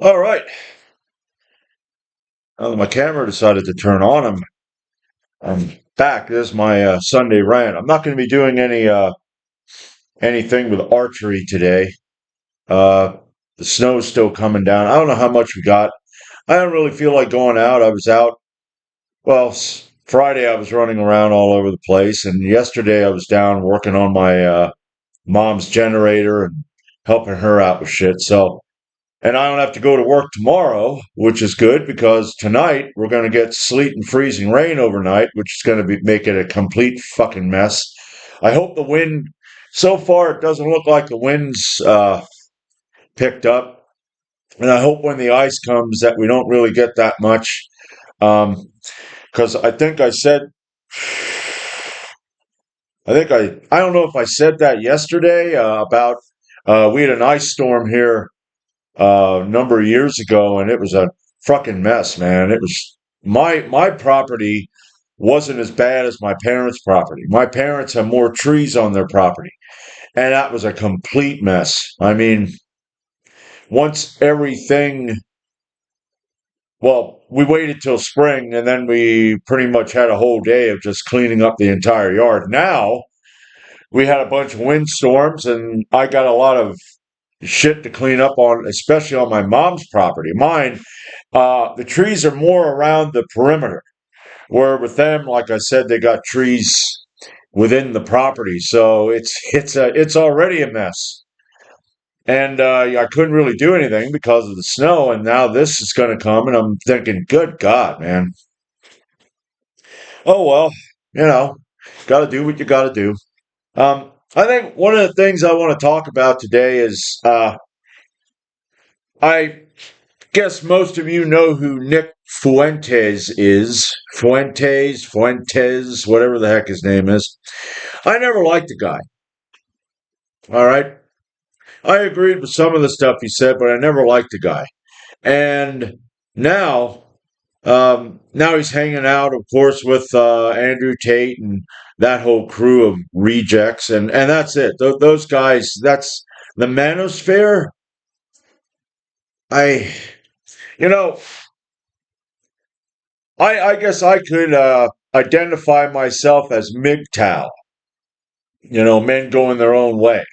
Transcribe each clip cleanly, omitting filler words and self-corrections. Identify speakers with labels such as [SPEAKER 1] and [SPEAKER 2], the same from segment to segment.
[SPEAKER 1] All right. Now that my camera decided to turn on, I'm back. This is my Sunday rant. I'm not going to be doing anything with archery today. Uh, the snow's still coming down. I don't know how much we got. I don't really feel like going out. I was out. Well, Friday I was running around all over the place, and yesterday I was down working on my mom's generator and helping her out with shit. So and I don't have to go to work tomorrow, which is good because tonight we're going to get sleet and freezing rain overnight, which is going to make it a complete fucking mess. I hope the wind. So far, it doesn't look like the wind's picked up, and I hope when the ice comes that we don't really get that much. Because I don't know if I said that yesterday about we had an ice storm here a number of years ago, and it was a fucking mess, man. It was my property wasn't as bad as my parents' property. My parents have more trees on their property, and that was a complete mess. I mean, once everything, well, we waited till spring, and then we pretty much had a whole day of just cleaning up the entire yard. Now we had a bunch of windstorms, and I got a lot of shit to clean up on, especially on my mom's property. Mine, the trees are more around the perimeter, where with them, like I said, they got trees within the property, so it's already a mess. And I couldn't really do anything because of the snow, and now this is going to come, and I'm thinking, good God, man. Oh well, you know, got to do what you got to do. I think one of the things I want to talk about today is I guess most of you know who Nick Fuentes is. Fuentes, whatever the heck his name is. I never liked the guy. All right. I agreed with some of the stuff he said, but I never liked the guy. And now, now he's hanging out, of course, with Andrew Tate and that whole crew of rejects, and that's it. Those guys. That's the manosphere. I, you know, I guess I could identify myself as MGTOW, men going their own way.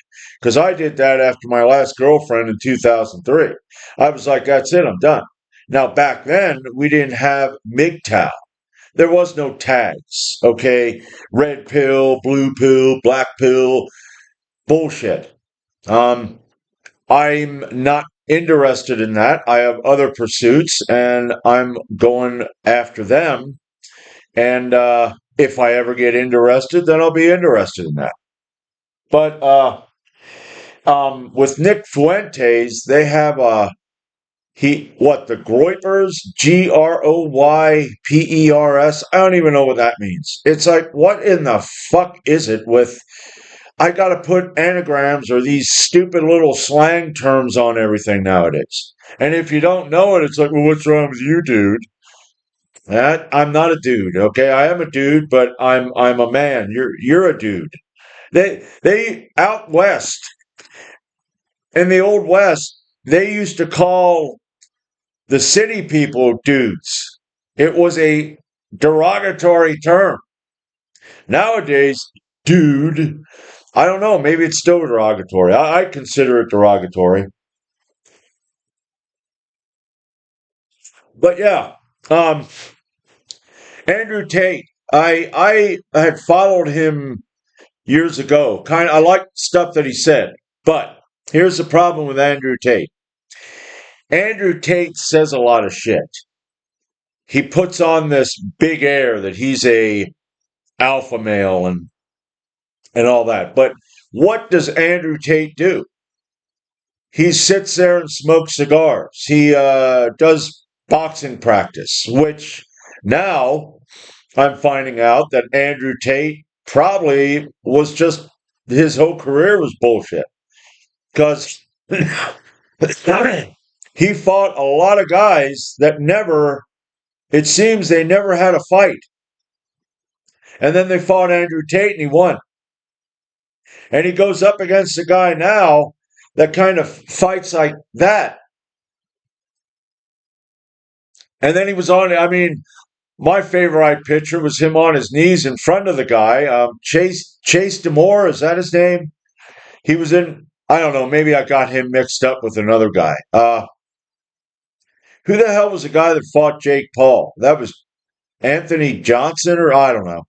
[SPEAKER 1] Because I did that after my last girlfriend in 2003. I was like, that's it, I'm done. Now, back then, we didn't have MGTOW. There was no tags, okay? Red pill, blue pill, black pill, bullshit. Um, I'm not interested in that. I have other pursuits, and I'm going after them. And if I ever get interested, then I'll be interested in that. But with Nick Fuentes, they have the Groypers, Groypers. I don't even know what that means. It's like, what in the fuck is it with? I got to put anagrams or these stupid little slang terms on everything nowadays. And if you don't know it, it's like, well, what's wrong with you, dude? That I'm not a dude, okay? I am a dude, but I'm a man. You're a dude. They out west in the old west, they used to call the city people dudes. It was a derogatory term. Nowadays, dude, I don't know, maybe it's still derogatory. I consider it derogatory. But yeah, um, Andrew Tate, I had followed him years ago. I liked stuff that he said. But here's the problem with Andrew Tate. Andrew Tate says a lot of shit. He puts on this big air that he's a alpha male and all that. But what does Andrew Tate do? He sits there and smokes cigars. He does boxing practice, which now I'm finding out that Andrew Tate probably was just his whole career was bullshit because he fought a lot of guys that never. It seems they never had a fight. And then they fought Andrew Tate and he won. And he goes up against a guy now that kind of fights like that. And then he was on. I mean, my favorite picture was him on his knees in front of the guy. Chase Demore, is that his name? He was in. I don't know. Maybe I got him mixed up with another guy. Who the hell was the guy that fought Jake Paul? That was Anthony Johnson, or I don't know.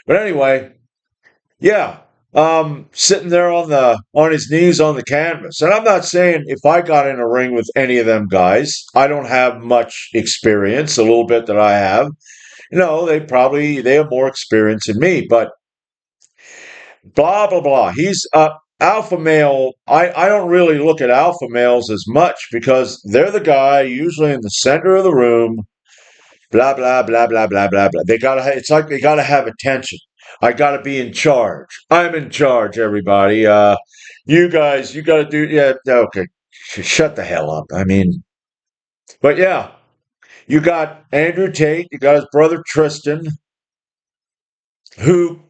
[SPEAKER 1] But anyway, yeah, sitting there on his knees on the canvas. And I'm not saying if I got in a ring with any of them guys, I don't have much experience. A little bit that I have. They have more experience than me, but blah blah blah. He's alpha male. I don't really look at alpha males as much because they're the guy usually in the center of the room. Blah blah blah blah blah blah blah. It's like they gotta have attention. I gotta be in charge. I'm in charge, everybody. You guys, you gotta do. Yeah, okay. Shut the hell up. I mean, but yeah, you got Andrew Tate. You got his brother Tristan, who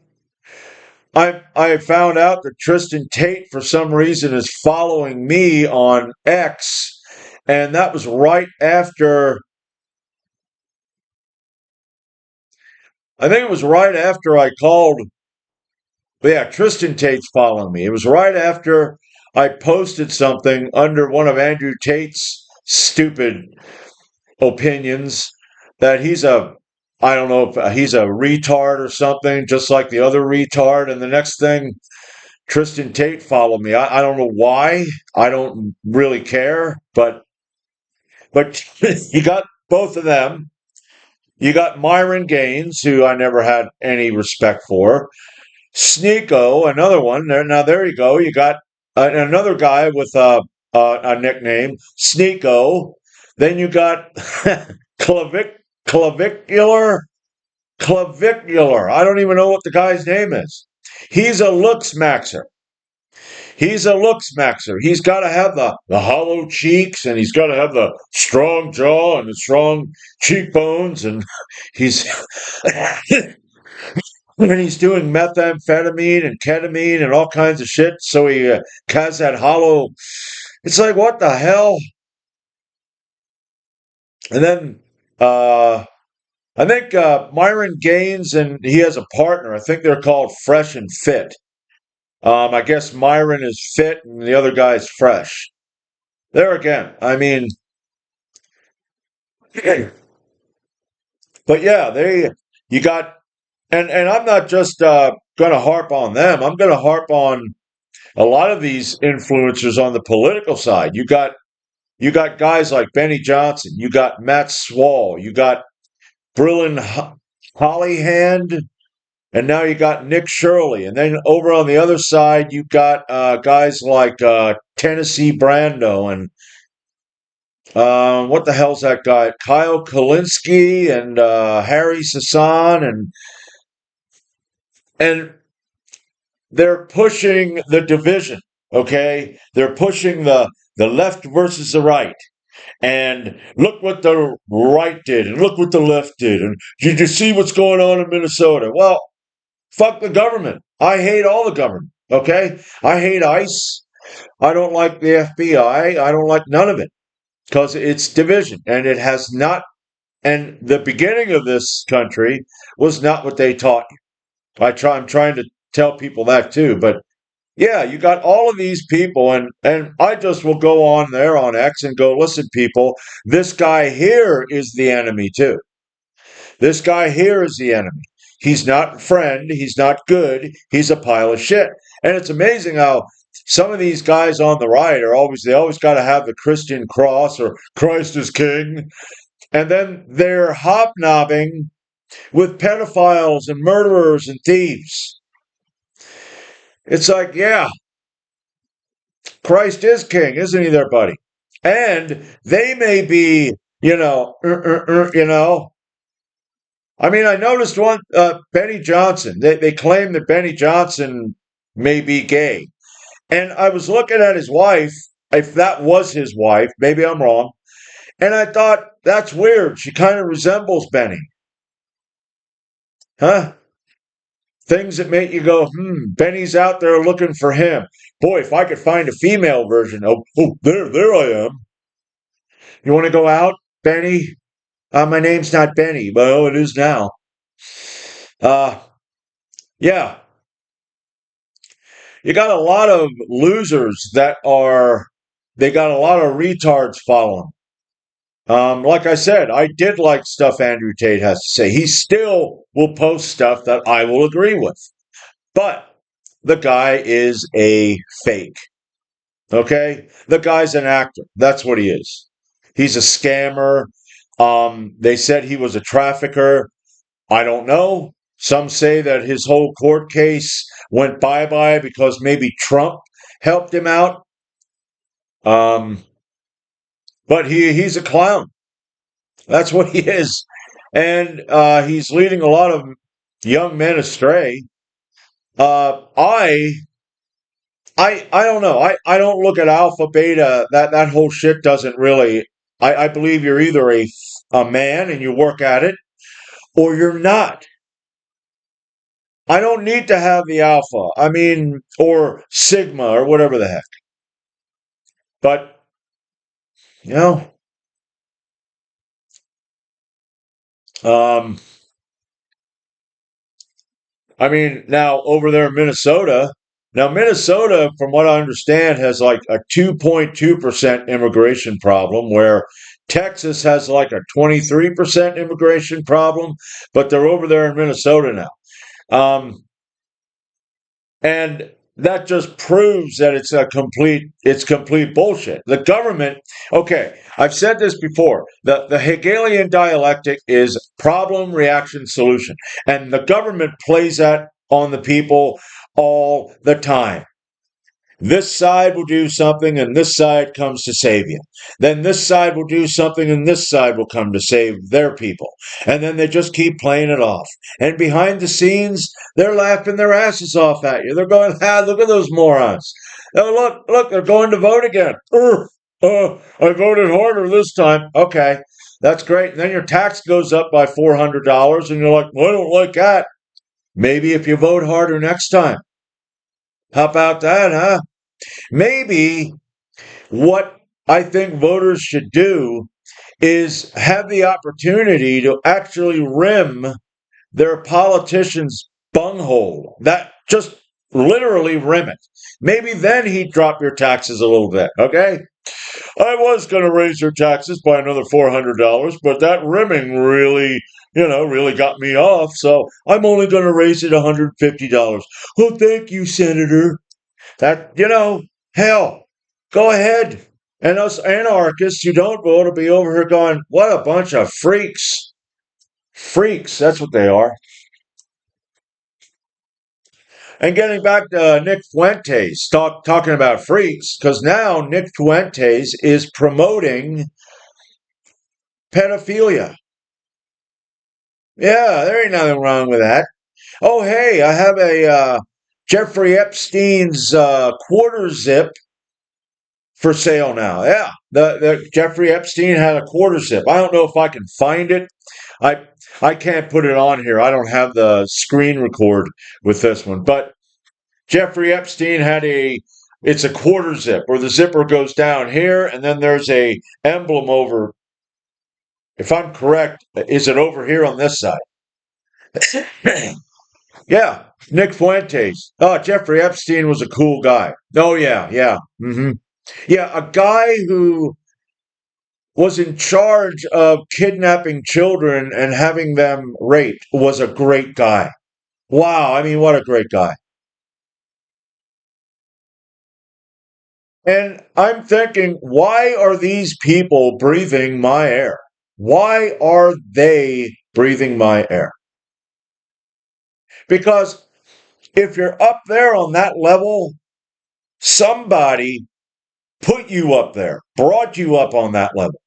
[SPEAKER 1] I found out that Tristan Tate, for some reason, is following me on X, and that was right after. I think it was right after I called. Yeah, Tristan Tate's following me. It was right after I posted something under one of Andrew Tate's stupid opinions that I don't know if he's a retard or something, just like the other retard. And the next thing, Tristan Tate followed me. I don't know why. I don't really care, but you got both of them. You got Myron Gaines, who I never had any respect for. Sneeko, another one. There you go. You got another guy with a nickname, Sneeko. Then you got clavicular. Clavicular. I don't even know what the guy's name is. He's a looks maxer. He's a looks maxer. He's got to have the hollow cheeks, and he's got to have the strong jaw and the strong cheekbones, and he's and he's doing methamphetamine and ketamine and all kinds of shit. So he has that hollow. It's like, what the hell? And then I think Myron Gaines, and he has a partner. I think they're called Fresh and Fit. I guess Myron is fit and the other guy's fresh. There again, I mean, but yeah, you got, and I'm not just going to harp on them. I'm going to harp on a lot of these influencers on the political side. You got guys like Benny Johnson. You got Matt Swall. You got Brillin Hollyhand. And now you got Nick Shirley. And then over on the other side, you got guys like Tennessee Brando and what the hell's that guy? Kyle Kalinske and Harry Sasson. And they're pushing the division, okay? They're pushing the left versus the right. And look what the right did, and look what the left did. And did you see what's going on in Minnesota? Well, fuck the government. I hate all the government. Okay? I hate ICE. I don't like the FBI. I don't like none of it because it's division and it has not. And the beginning of this country was not what they taught you. I'm trying to tell people that too. But yeah, you got all of these people, and I just will go on there on X and go, listen, people, this guy here is the enemy too. This guy here is the enemy. He's not a friend. He's not good. He's a pile of shit. And it's amazing how some of these guys on the right they always got to have the Christian cross or Christ is king. And then they're hobnobbing with pedophiles and murderers and thieves. It's like, yeah, Christ is king, isn't he there, buddy? And they may be, you know, I mean, I noticed one, Benny Johnson. They claim that Benny Johnson may be gay. And I was looking at his wife, if that was his wife, maybe I'm wrong. And I thought, that's weird. She kind of resembles Benny. Huh? Things that make you go, Benny's out there looking for him. Boy, if I could find a female version, there I am. You want to go out, Benny? My name's not Benny, but oh, it is now. Uh, yeah, you got a lot of losers they got a lot of retards following. Like I said, I did like stuff Andrew Tate has to say. He still will post stuff that I will agree with. But the guy is a fake. Okay? The guy's an actor. That's what he is. He's a scammer. They said he was a trafficker. I don't know. Some say that his whole court case went bye bye because maybe Trump helped him out. Um, but he's a clown. That's what he is. And he's leading a lot of young men astray. Uh, I I don't know. I don't look at alpha beta. That whole shit doesn't really. I believe you're either a man and you work at it, or you're not. I don't need to have the alpha. I mean, or sigma or whatever the heck. But you know, um, I mean, now over there in Minnesota. Now Minnesota, from what I understand, has like a 2.2% immigration problem, where Texas has like a 23% immigration problem, but they're over there in Minnesota now. And that just proves that it's complete bullshit. The government, okay, I've said this before. The Hegelian dialectic is problem, reaction, solution. And the government plays that on the people all the time. This side will do something and this side comes to save you. Then this side will do something and this side will come to save their people. And then they just keep playing it off. And behind the scenes, they're laughing their asses off at you. They're going, look at those morons. Oh, look, they're going to vote again. I voted harder this time. Okay, that's great. And then your tax goes up by $400 and you're like, well, I don't like that. Maybe if you vote harder next time. How about that, huh? Maybe what I think voters should do is have the opportunity to actually rim their politicians' bunghole. That just literally rim it. Maybe then he'd drop your taxes a little bit, okay? I was going to raise your taxes by another $400, but that rimming really got me off, so I'm only going to raise it $150. Oh, thank you, Senator. Hell, go ahead. And us anarchists who don't vote will be over here going, what a bunch of freaks. Freaks, that's what they are. And getting back to Nick Fuentes, talking about freaks, because now Nick Fuentes is promoting pedophilia. Yeah, there ain't nothing wrong with that. Oh, hey, I have a Jeffrey Epstein's quarter zip for sale now. Yeah, the Jeffrey Epstein had a quarter zip. I don't know if I can find it. I I can't put it on here. I don't have the screen record with this one. But Jeffrey Epstein had it's a quarter zip where the zipper goes down here and then there's a emblem over. If I'm correct, is it over here on this side? Yeah, Nick Fuentes. Oh, Jeffrey Epstein was a cool guy. Oh yeah, yeah. Yeah, a guy who was in charge of kidnapping children and having them raped was a great guy. Wow, I mean, what a great guy. And I'm thinking, why are these people breathing my air? Why are they breathing my air? Because if you're up there on that level, somebody put you up there, brought you up on that level,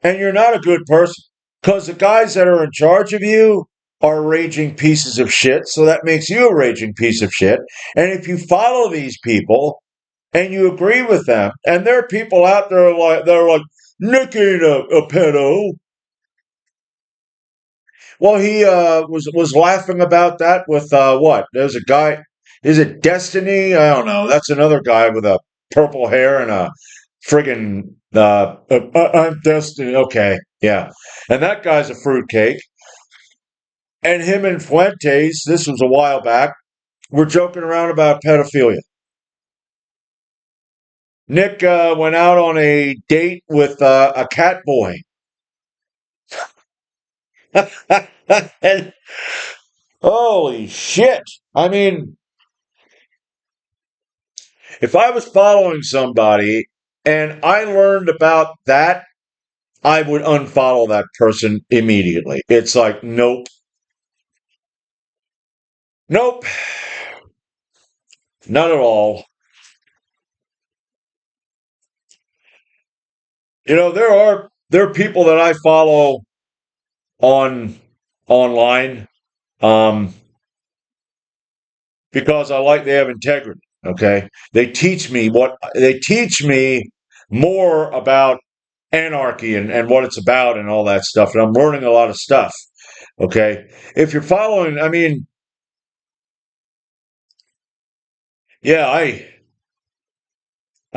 [SPEAKER 1] and you're not a good person. Because the guys that are in charge of you are raging pieces of shit, so that makes you a raging piece of shit. And if you follow these people and you agree with them, and there are people out there like they're like, Nick ain't a pedo. Well, he was laughing about that with what? There's a guy. Is it Destiny? I don't know. That's another guy with a purple hair and a friggin' I'm destined. Okay, yeah, and that guy's a fruitcake. And him and Fuentes, this was a while back, were joking around about pedophilia. Nick went out on a date with a cat boy. And holy shit! I mean, if I was following somebody and I learned about that, I would unfollow that person immediately. It's like, nope, nope, not at all. There are people that I follow on online um, because I like they have integrity. Okay, they teach me more about anarchy and what it's about and all that stuff, and I'm learning a lot of stuff. Okay, if you're following, I mean, yeah, I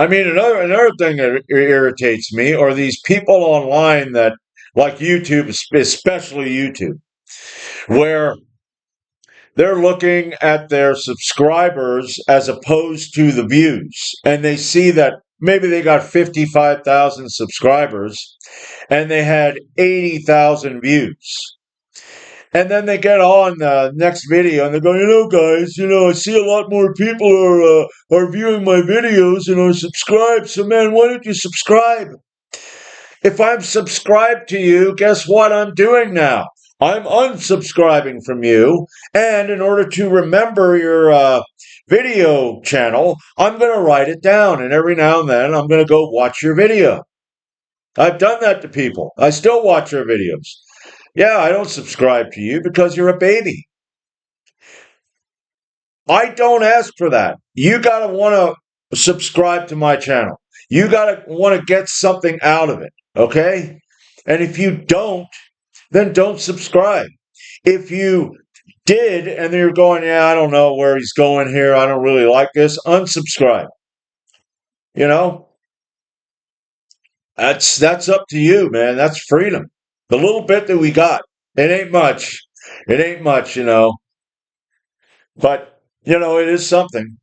[SPEAKER 1] mean, another thing that irritates me are these people online that, like YouTube, especially YouTube, where they're looking at their subscribers as opposed to the views, and they see that maybe they got 55,000 subscribers and they had 80,000 views. And then they get on the next video and they go, guys, I see a lot more people are viewing my videos and are subscribed. So, man, why don't you subscribe? If I'm subscribed to you, guess what I'm doing now? I'm unsubscribing from you. And in order to remember your video channel, I'm going to write it down. And every now and then, I'm going to go watch your video. I've done that to people. I still watch their videos. Yeah, I don't subscribe to you because you're a baby. I don't ask for that. You got to want to subscribe to my channel. You got to want to get something out of it, okay? And if you don't, then don't subscribe. If you did and you're going, yeah, I don't know where he's going here. I don't really like this. Unsubscribe. You know, that's up to you, man. That's freedom. The little bit that we got, it ain't much. It ain't much. But, it is something.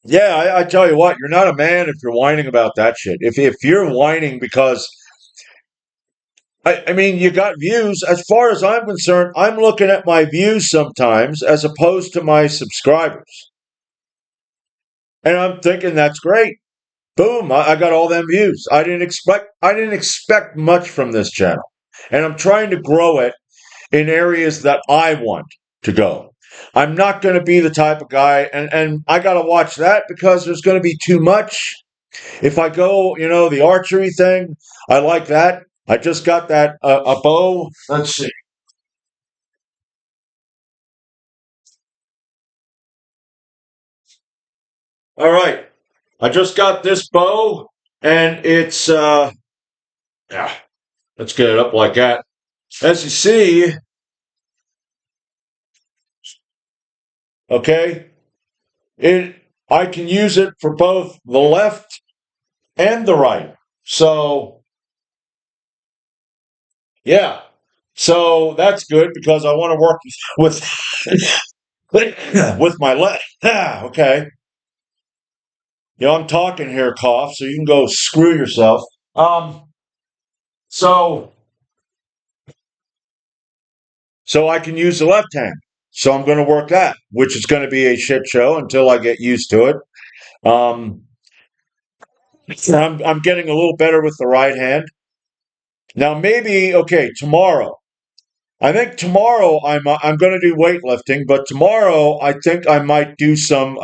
[SPEAKER 1] Yeah, I tell you what, you're not a man if you're whining about that shit. If you're whining because I mean you got views, as far as I'm concerned, I'm looking at my views sometimes as opposed to my subscribers. And I'm thinking that's great. Boom, I got all them views. I didn't expect much from this channel. And I'm trying to grow it in areas that I want to go. I'm not going to be the type of guy, and I got to watch that because there's going to be too much. If I go, the archery thing, I like that. I just got that a bow. Let's see. All right, I just got this bow, and it's yeah. Let's get it up like that. As you see, okay, it I can use it for both the left and the right. So yeah, so that's good because I want to work with with my left. Okay, I'm talking here, cough. So you can go screw yourself. Um, so so I can use the left hand. So I'm going to work that, which is going to be a shit show until I get used to it. Um, I'm getting a little better with the right hand. Now maybe okay tomorrow. I think tomorrow I'm going to do weightlifting, but tomorrow I think I might do some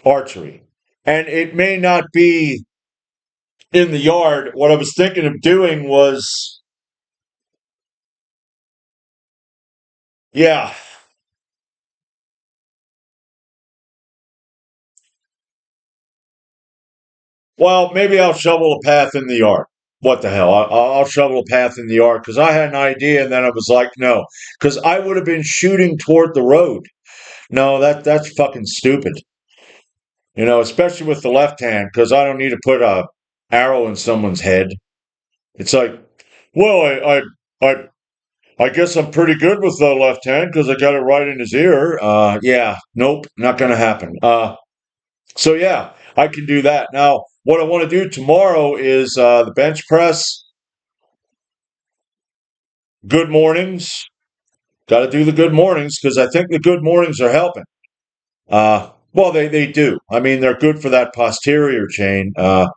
[SPEAKER 1] archery, and it may not be in the yard. What I was thinking of doing was, yeah, well, maybe I'll shovel a path in the yard. What the hell? I'll shovel a path in the yard because I had an idea, and then I was like, no, because I would have been shooting toward the road. No, that's fucking stupid. especially with the left hand, because I don't need to put a arrow in someone's head. It's like, well, I, I guess I'm pretty good with the left hand because I got it right in his ear. Yeah, nope, not going to happen. So yeah, I can do that. Now, what I want to do tomorrow is the bench press. Good mornings. Got to do the good mornings because I think the good mornings are helping. Well, they do. I mean, they're good for that posterior chain, and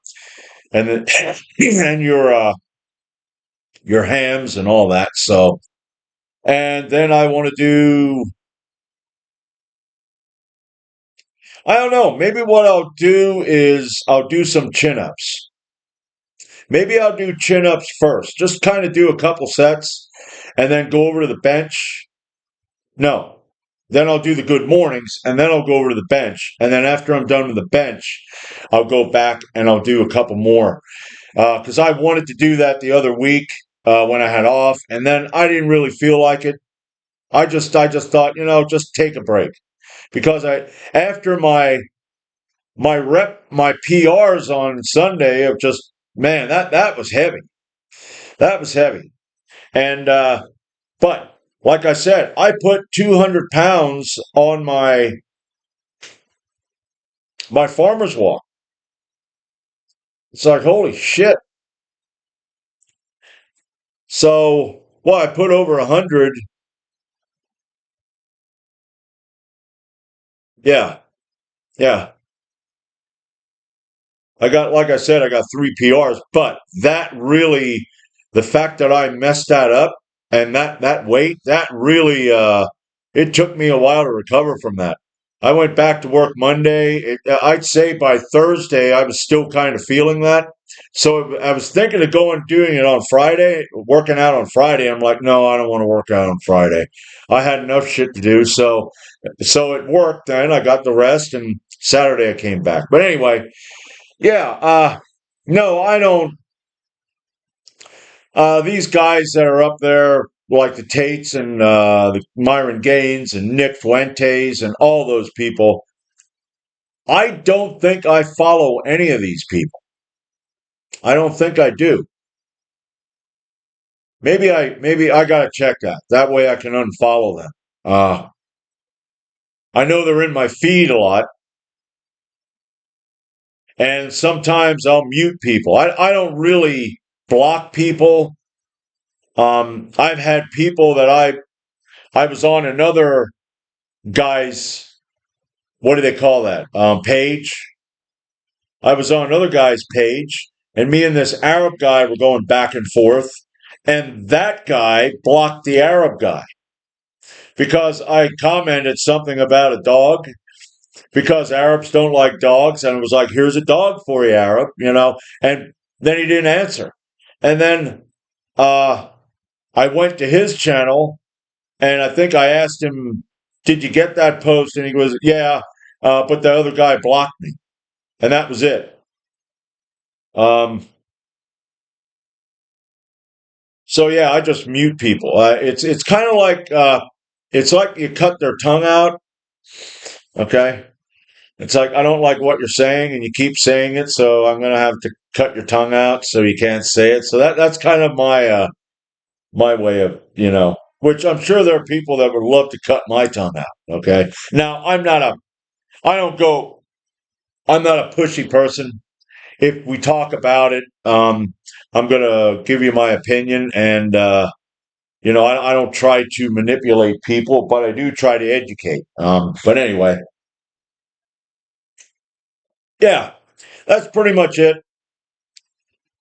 [SPEAKER 1] the, and your hams and all that. So, and then I want to do. I don't know. Maybe what I'll do is I'll do some chin ups. Maybe I'll do chin ups first. Just kind of do a couple sets, and then go over to the bench. No. Then I'll do the good mornings, and then I'll go over to the bench. And then after I'm done with the bench, I'll go back and I'll do a couple more. Because I wanted to do that the other week when I had off, and then I didn't really feel like it. I just thought, just take a break because after my PRs on Sunday of just man that was heavy. That was heavy, and but like I said, I put 200 pounds on my farmer's walk. It's like holy shit. So well, I put over 100. Yeah, yeah. Like I said, I got three PRs, but that really, the fact that I messed that up and that weight, that really, it took me a while to recover from that. I went back to work Monday. I'd say by Thursday, I was still kind of feeling that. So I was thinking of doing it on Friday, working out on Friday. I'm like, no, I don't want to work out on Friday. I had enough shit to do. So it worked then. I got the rest and Saturday I came back. But anyway, yeah, no, I don't. These guys that are up there, like the Tates and the Myron Gaines and Nick Fuentes and all those people, I don't think I follow any of these people. I don't think I do. Maybe I gotta check that. That way I can unfollow them. Uh, I know they're in my feed a lot, and sometimes I'll mute people. I don't really block people. I've had people that I was on another guy's, what do they call that? Page. I was on another guy's page, and me and this Arab guy were going back and forth, and that guy blocked the Arab guy because I commented something about a dog because Arabs don't like dogs, and it was like, here's a dog for you, Arab. And then he didn't answer. And then uh, I went to his channel and I think I asked him, "Did you get that post?" And he goes, "Yeah, but the other guy blocked me," and that was it. Um, so yeah, I just mute people. It's kind of like it's like you cut their tongue out. Okay, it's like I don't like what you're saying, and you keep saying it, so I'm gonna have to cut your tongue out so you can't say it. So that's kind of my way of Which I'm sure there are people that would love to cut my tongue out. Okay, now I don't go. I'm not a pushy person. If we talk about it, I'm going to give you my opinion. And, I don't try to manipulate people, but I do try to educate. But anyway, yeah, that's pretty much it.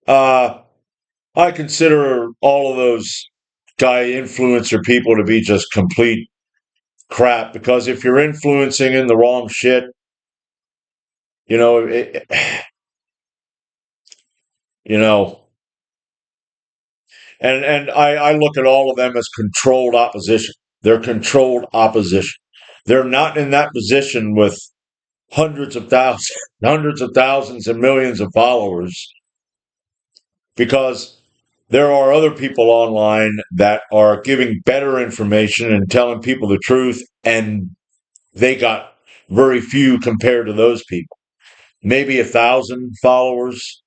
[SPEAKER 1] Uh, I consider all of those guy influencer people to be just complete crap because if you're influencing in the wrong shit, you know, it, you know, and I look at all of them as controlled opposition. They're controlled opposition. They're not in that position with hundreds of thousands, hundreds of thousands and millions of followers because there are other people online that are giving better information and telling people the truth, and they got very few compared to those people. maybe 1,000 followers.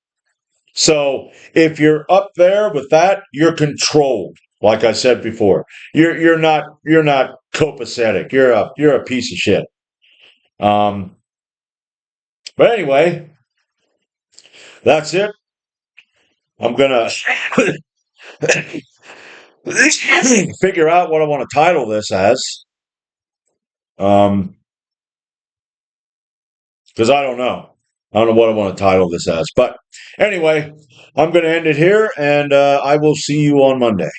[SPEAKER 1] So if you're up there with that, you're controlled. Like I said before, you're not copacetic. You're a piece of shit. Um, but anyway, that's it. I'm gonna figure out what I want to title this as. Um, because I don't know. I don't know what I want to title this as. But anyway, I'm going to end it here, and I will see you on Monday.